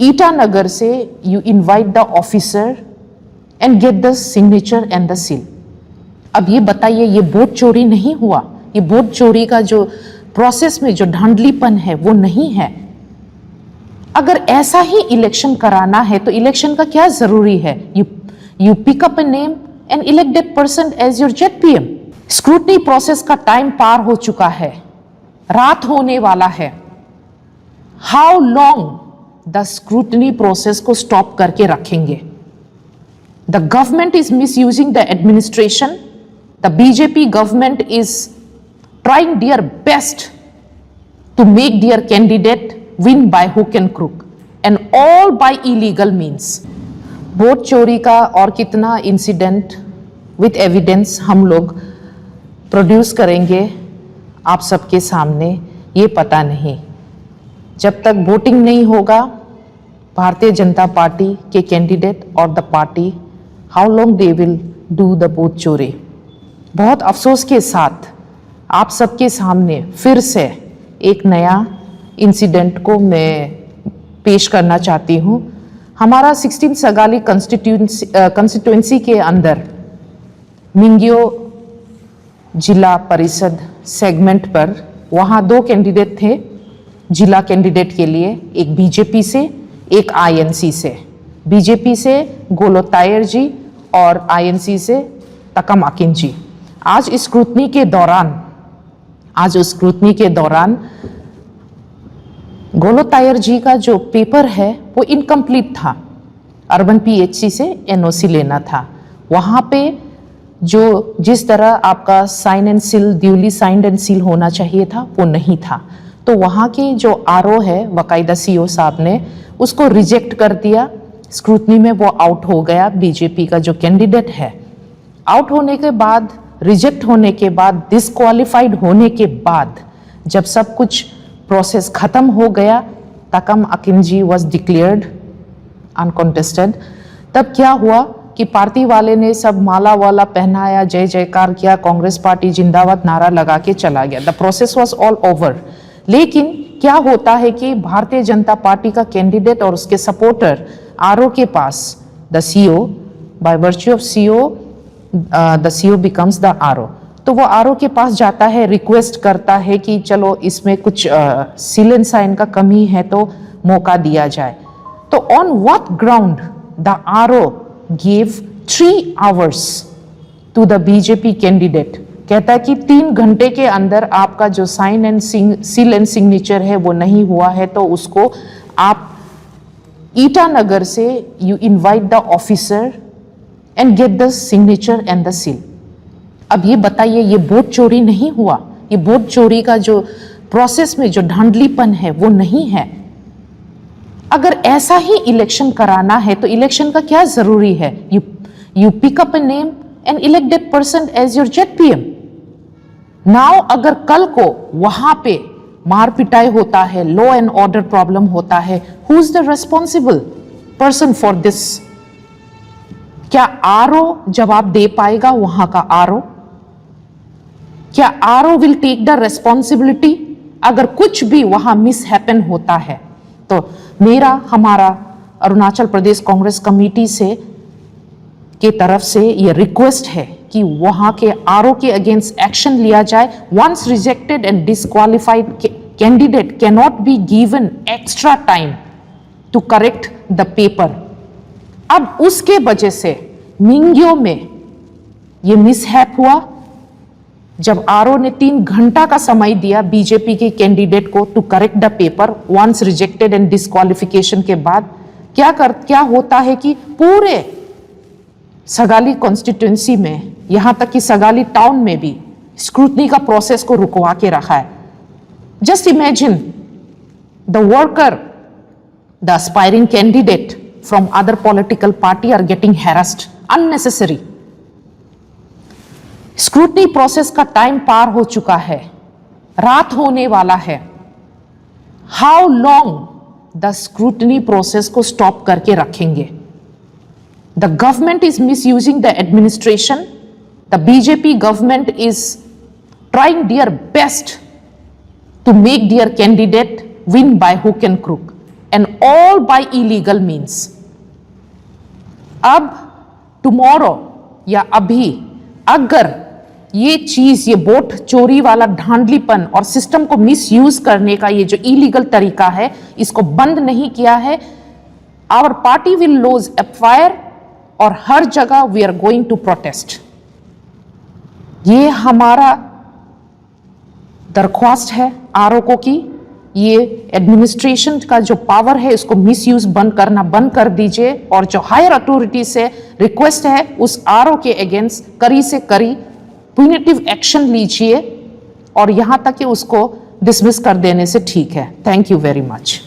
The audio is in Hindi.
ईटानगर से you invite the officer and get the signature and the seal. अब ये बताइए, ये वोट चोरी नहीं हुआ? ये वोट चोरी का जो प्रोसेस में जो धांधलीपन है वो नहीं है। अगर ऐसा ही इलेक्शन कराना है तो इलेक्शन का क्या जरूरी है? You pick up a name and elect that person as your ZPM. Scrutiny process का टाइम पार हो चुका है, रात होने वाला है। How long the scrutiny process को स्टॉप करके रखेंगे? The government is misusing the administration, the BJP government is trying their best to make their candidate win by hook and crook and all by illegal means. Vote चोरी का और कितना इंसिडेंट विथ एविडेंस हम लोग प्रोड्यूस करेंगे आप सबके सामने, ये पता नहीं। जब तक वोटिंग नहीं होगा भारतीय जनता पार्टी के कैंडिडेट और the party, how long they will do the vote चोरी। बहुत अफसोस के साथ आप सबके सामने फिर से एक नया इंसिडेंट को मैं पेश करना चाहती हूँ। हमारा 16 सगाली कंस्टिट्यूंसी के अंदर मिंगियो जिला परिषद सेगमेंट पर वहाँ 2 कैंडिडेट थे जिला कैंडिडेट के लिए, एक बीजेपी से एक आईएनसी से। बीजेपी से गोलोतायर जी और आईएनसी से तकम अकिन जी। आज स्क्रूटनी के दौरान गोलोतायर जी का जो पेपर है वो इनकम्प्लीट था। अर्बन पीएचसी से एनओसी लेना था। वहाँ पे जो जिस तरह आपका sign and seal, duly signed and seal होना चाहिए था वो नहीं था। तो वहाँ के जो आरओ है बाकायदा सीओ साहब ने उसको रिजेक्ट कर दिया। स्क्रूटनी में वो आउट हो गया। बीजेपी का जो कैंडिडेट है आउट होने के बाद, रिजेक्ट होने के बाद, डिस्क्वालिफाइड होने के बाद जब सब कुछ प्रोसेस खत्म हो गया, तकम अकिन जी वॉज डिक्लेयर्ड अनकॉन्टेस्टेड। तब क्या हुआ कि पार्टी वाले ने सब माला वाला पहनाया, जय जयकार किया, कांग्रेस पार्टी जिंदाबाद नारा लगा के चला गया। The process was all over. लेकिन क्या होता है कि भारतीय जनता पार्टी का कैंडिडेट और उसके सपोर्टर आरओ के पास, the CO, by virtue of CO the CO becomes the RO, तो वो आरओ के पास जाता है, रिक्वेस्ट करता है कि चलो इसमें कुछ सील एंड साइन का कमी है तो मौका दिया जाए। तो on what ground the RO give 3 hours to the BJP candidate? कहता है कि 3 घंटे के अंदर आपका जो sign and seal and signature है वो नहीं हुआ है तो उसको आप ईटानगर से you invite the officer and get the signature and the seal. अब ये बताइए, ये वोट चोरी नहीं हुआ? ये वोट चोरी का जो प्रोसेस में जो धांधलीपन है वो नहीं है। अगर ऐसा ही इलेक्शन कराना है तो इलेक्शन का क्या जरूरी है? You pick up a name and elect that person as your ZPM. Now अगर कल को वहां पे मार पिटाई होता है, लॉ एंड ऑर्डर प्रॉब्लम होता है, who is the responsible person for this? क्या आरओ जवाब दे पाएगा? वहां का आरओ, क्या RO will take the responsibility अगर कुछ भी वहां मिस हैपन होता है? तो हमारा अरुणाचल प्रदेश कांग्रेस कमेटी से के तरफ से ये रिक्वेस्ट है कि वहां के आरओ के अगेंस्ट एक्शन लिया जाए। Once rejected and disqualified candidate can not be given extra time to correct the paper. अब उसके वजह से मिंगियो में ये मिसहैप हुआ जब आरओ ने 3 घंटा का समय दिया बीजेपी के कैंडिडेट को to correct the paper once rejected and disqualification के बाद। क्या होता है कि पूरे सगाली कॉन्स्टिट्यूंसी में, यहां तक कि सगाली टाउन में भी स्क्रूटनी का प्रोसेस को रुकवा के रखा है। Just imagine the worker, the aspiring candidate from other political party are getting harassed unnecessary. Scrutiny process का टाइम पार हो चुका है, रात होने वाला है। How long the scrutiny process को स्टॉप करके रखेंगे? The government is misusing the administration, the BJP government is trying their best to make their candidate win by hook and crook and all by illegal means. अब tomorrow या अभी अगर ये चीज, ये वोट चोरी वाला धांधलीपन और सिस्टम को मिसयूज करने का ये जो इलीगल तरीका है, इसको बंद नहीं किया है, our party will launch FIR और हर जगह we are going to protest. ये हमारा दरख्वास्त है आरओको की। ये एडमिनिस्ट्रेशन का जो पावर है इसको मिसयूज करना बंद कर दीजिए और जो हायर अथॉरिटी से रिक्वेस्ट है उस आरओ के अगेंस्ट कड़ी से कड़ी प्यूनिटिव एक्शन लीजिए और यहां तक कि उसको डिसमिस कर देने से ठीक है। Thank you very much.